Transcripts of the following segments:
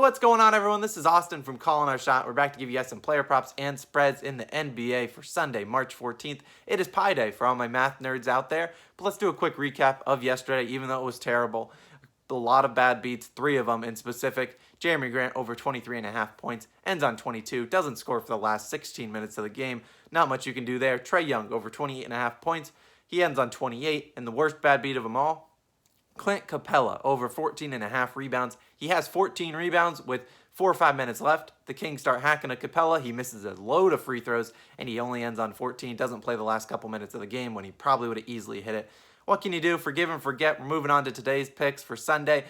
what's going on, everyone? This is Austin from Calling Our Shot. We're back to give you guys some player props and spreads in the NBA for Sunday, March 14th. It is Pi Day for all my math nerds out there. But let's do a quick recap of yesterday, even though it was terrible. A lot of bad beats, 3 of them in specific. Jeremy Grant over 23.5 points, ends on 22, doesn't score for the last 16 minutes of the game. Not much you can do there. Trae Young over 28.5 points. He ends on 28, and the worst bad beat of them all, Clint Capella over 14.5 rebounds. He has 14 rebounds with 4 or 5 minutes left. The Kings start hacking to Capella. He misses a load of free throws, and he only ends on 14. Doesn't play the last couple minutes of the game when he probably would have easily hit it. What can you do? Forgive and forget. We're moving on to today's picks for Sunday.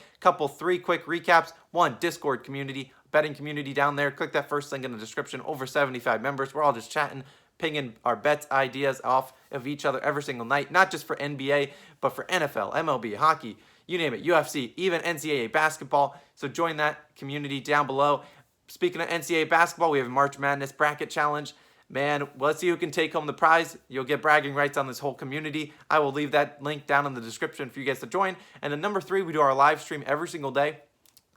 Three quick recaps. 1, Discord community, betting community down there. Click that first link in the description. Over 75 members. We're all just chatting, pinging our bets ideas off of each other every single night, not just for NBA, but for NFL, MLB, hockey, you name it, UFC, even NCAA basketball. So join that community down below. Speaking of NCAA basketball, we have a March Madness bracket challenge. Man, let's see who can take home the prize. You'll get bragging rights on this whole community. I will leave that link down in the description for you guys to join. And then number 3, we do our live stream every single day,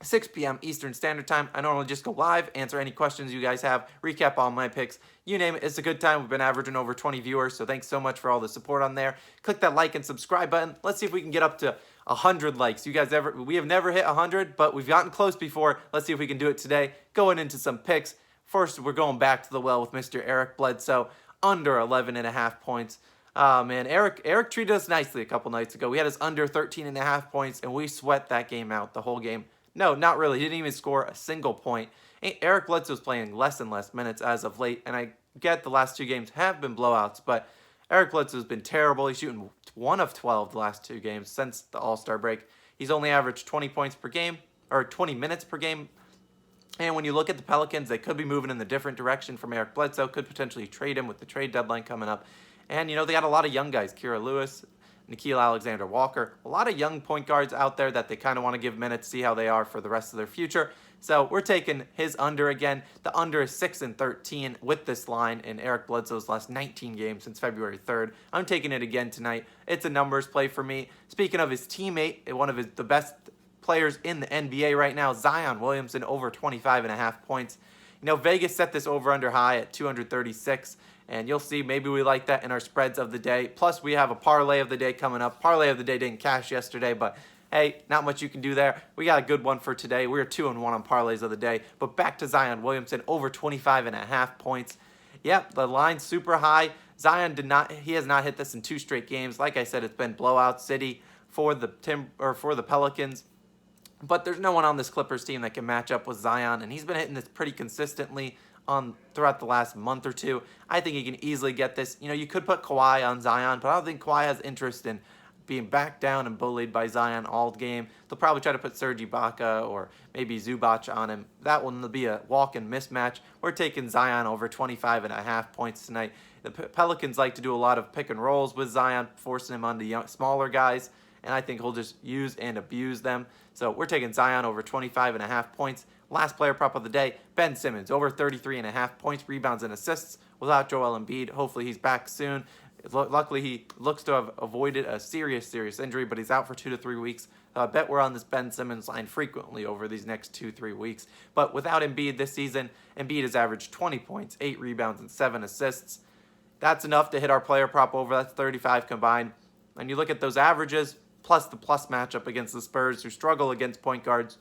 6 p.m. Eastern Standard Time. I normally just go live, answer any questions you guys have, recap all my picks. You name it, it's a good time. We've been averaging over 20 viewers, so thanks so much for all the support on there. Click that like and subscribe button. Let's see if we can get up to 100 likes. We have never hit 100, but we've gotten close before. Let's see if we can do it today. Going into some picks. First, we're going back to the well with Mr. Eric Bledsoe, under 11.5 points. Oh, man, Eric treated us nicely a couple nights ago. We had us under 13.5 points, and we sweat that game out the whole game. No, not really. He didn't even score a single point. Eric Bledsoe's playing less and less minutes as of late, and I get the last 2 games have been blowouts, but Eric Bledsoe's been terrible. He's shooting 1 of 12 the last 2 games since the All-Star break. He's only averaged 20 points per game, or 20 minutes per game. And when you look at the Pelicans, they could be moving in the different direction from Eric Bledsoe. Could potentially trade him with the trade deadline coming up. And, they got a lot of young guys. Kira Lewis, Nickeil Alexander-Walker. A lot of young point guards out there that they kind of want to give minutes, see how they are for the rest of their future. So we're taking his under again. The under is 6-13 with this line in Eric Bledsoe's last 19 games since February 3rd. I'm taking it again tonight. It's a numbers play for me. Speaking of his teammate, one of the best players in the NBA right now, Zion Williamson, over 25.5 points. Vegas set this over-under high at 236, and you'll see maybe we like that in our spreads of the day. Plus, we have a parlay of the day coming up. Parlay of the day didn't cash yesterday, but hey, not much you can do there. We got a good one for today. We're 2-1 on parlays of the day. But back to Zion Williamson, over 25.5 points. Yep, the line's super high. Zion he has not hit this in 2 straight games. Like I said, it's been blowout city for the Pelicans. But there's no one on this Clippers team that can match up with Zion, and he's been hitting this pretty consistently throughout the last month or 2. I think he can easily get this. You could put Kawhi on Zion, but I don't think Kawhi has interest in being backed down and bullied by Zion all game. They'll probably try to put Serge Ibaka or maybe Zubac on him. That one will be a walk-in mismatch. We're taking Zion over 25.5 points tonight. The Pelicans like to do a lot of pick and rolls with Zion, forcing him on the smaller guys, and I think he'll just use and abuse them. So we're taking Zion over 25.5 points. Last player prop of the day, Ben Simmons, over 33.5 points, rebounds, and assists without Joel Embiid. Hopefully he's back soon. Luckily, he looks to have avoided a serious injury, but he's out for 2 to 3 weeks. I bet we're on this Ben Simmons line frequently over these next 2-3 weeks. But without Embiid this season, Embiid has averaged 20 points, 8 rebounds, and 7 assists. That's enough to hit our player prop over. That's 35 combined. And you look at those averages, plus the plus matchup against the Spurs, who struggle against point guards.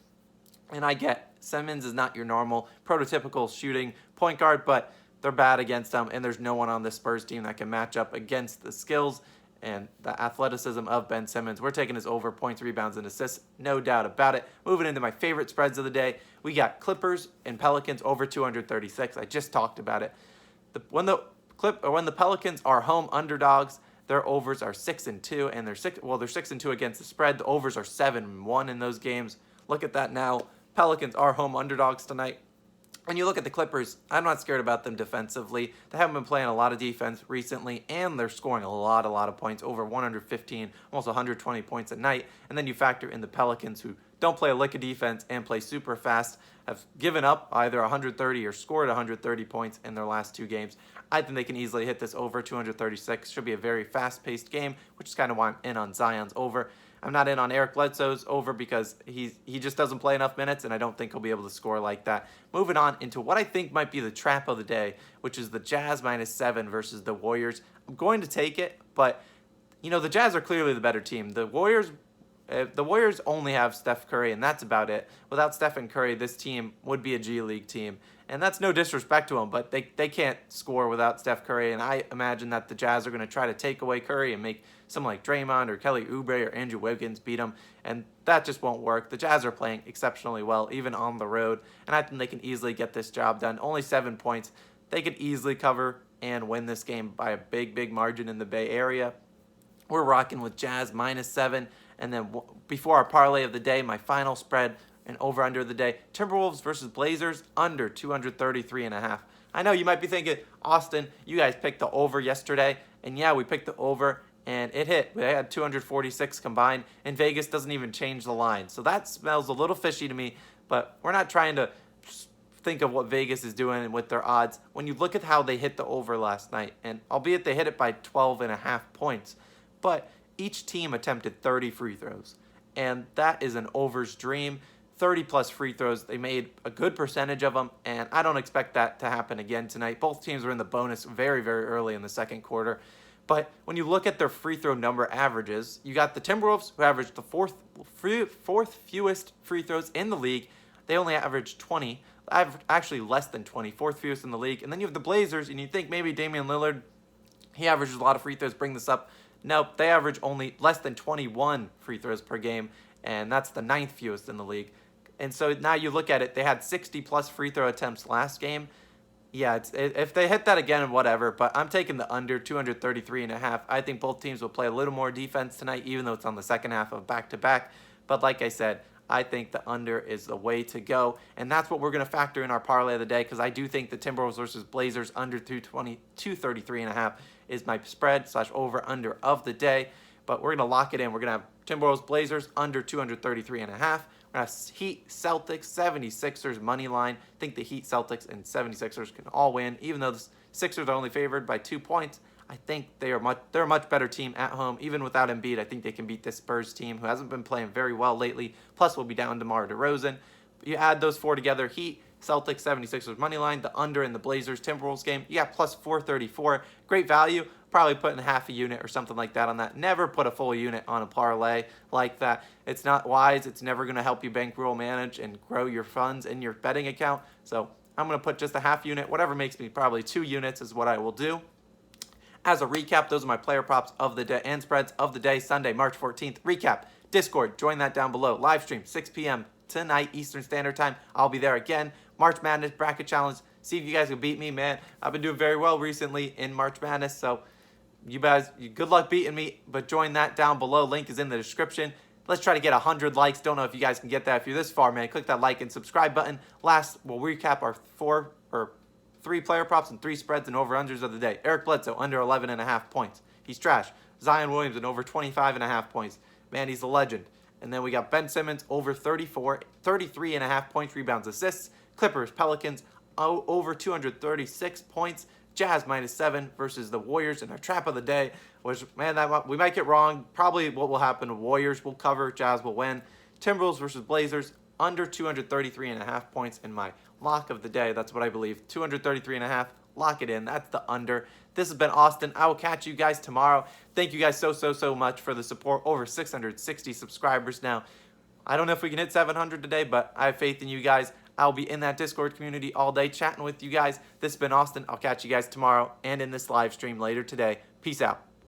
And I get Simmons is not your normal prototypical shooting point guard, but they're bad against them, and there's no one on this Spurs team that can match up against the skills and the athleticism of Ben Simmons. We're taking his over points, rebounds, and assists, no doubt about it. Moving into my favorite spreads of the day, we got Clippers and Pelicans over 236. I just talked about it. When the Pelicans are home underdogs, their overs are 6-2, and they're 6-2 against the spread. The overs are 7-1 in those games. Look at that now. Pelicans are home underdogs tonight. When you look at the Clippers, I'm not scared about them defensively. They haven't been playing a lot of defense recently, and they're scoring a lot of points, over 115, almost 120 points a night. And then you factor in the Pelicans, who don't play a lick of defense and play super fast, have given up either 130 or scored 130 points in their last 2 games. I think they can easily hit this over 236. Should be a very fast-paced game, which is kind of why I'm in on Zion's over. I'm not in on Eric Bledsoe's over because he just doesn't play enough minutes, and I don't think he'll be able to score like that. Moving on into what I think might be the trap of the day, which is the Jazz -7 versus the Warriors. I'm going to take it, but the Jazz are clearly the better team. The Warriors only have Steph Curry, and that's about it. Without Steph and Curry, this team would be a G League team. And that's no disrespect to them, but they can't score without Steph Curry. And I imagine that the Jazz are going to try to take away Curry and make someone like Draymond or Kelly Oubre or Andrew Wiggins beat them. And that just won't work. The Jazz are playing exceptionally well, even on the road. And I think they can easily get this job done. Only 7 points. They could easily cover and win this game by a big, big margin in the Bay Area. We're rocking with Jazz -7. And then before our parlay of the day, my final spread and over-under of the day, Timberwolves versus Blazers, under 233.5. I know you might be thinking, Austin, you guys picked the over yesterday. And yeah, we picked the over, and it hit. We had 246 combined, and Vegas doesn't even change the line. So that smells a little fishy to me, but we're not trying to think of what Vegas is doing with their odds. When you look at how they hit the over last night, and albeit they hit it by 12.5 points, but each team attempted 30 free throws, and that is an over's dream. 30-plus free throws. They made a good percentage of them, and I don't expect that to happen again tonight. Both teams were in the bonus very, very early in the second quarter. But when you look at their free throw number averages, you got the Timberwolves, who averaged the fourth fewest free throws in the league. They only averaged 20, actually less than 20, fourth fewest in the league. And then you have the Blazers, and you think maybe Damian Lillard, he averages a lot of free throws, bring this up. Nope, they average only less than 21 free throws per game, and that's the 9th fewest in the league. And so now you look at it, they had 60-plus free throw attempts last game. Yeah, if they hit that again, whatever, but I'm taking the under 233.5. I think both teams will play a little more defense tonight, even though it's on the second half of back-to-back. But like I said, I think the under is the way to go, and that's what we're going to factor in our parlay of the day, because I do think the Timberwolves versus Blazers under 233.5 is my spread / over-under of the day. But we're going to lock it in. We're going to have Timberwolves Blazers under 233.5. We're going to have Heat Celtics 76ers money line. I think the Heat, Celtics, and 76ers can all win. Even though the Sixers are only favored by 2 points, I think they're a much better team at home. Even without Embiid, I think they can beat this Spurs team, who hasn't been playing very well lately. Plus, we'll be down DeMar DeRozan. But you add those four together, Heat, Celtics, 76ers money line, the under in the Blazers Timberwolves game. You got plus 434. Great value. Probably putting half a unit or something like that on that. Never put a full unit on a parlay like that. It's not wise. It's never going to help you bankroll manage and grow your funds in your betting account. So I'm going to put just a half unit. Whatever makes me probably 2 units is what I will do. As a recap, those are my player props of the day and spreads of the day, Sunday, March 14th. Recap, Discord, join that down below. Live stream, 6 p.m. tonight, Eastern Standard Time. I'll be there again. March Madness Bracket Challenge. See if you guys can beat me, man. I've been doing very well recently in March Madness, so you guys, good luck beating me, but join that down below. Link is in the description. Let's try to get 100 likes. Don't know if you guys can get that. If you're this far, man, click that like and subscribe button. Last, we'll recap our 3 player props and 3 spreads and over-unders of the day. Eric Bledsoe, under 11.5 points. He's trash. Zion Williamson, over 25.5 points. Man, he's a legend. And then we got Ben Simmons, over 33.5 points, rebounds, assists. Clippers, Pelicans, over 236 points. Jazz -7 versus the Warriors in our trap of the day, which, man, we might get wrong. Probably what will happen, Warriors will cover, Jazz will win. Timberwolves versus Blazers, under 233.5 points in my lock of the day. That's what I believe. 233.5, lock it in. That's the under. This has been Austin. I will catch you guys tomorrow. Thank you guys so much for the support. Over 660 subscribers now. I don't know if we can hit 700 today, but I have faith in you guys. I'll be in that Discord community all day chatting with you guys. This has been Austin. I'll catch you guys tomorrow and in this live stream later today. Peace out.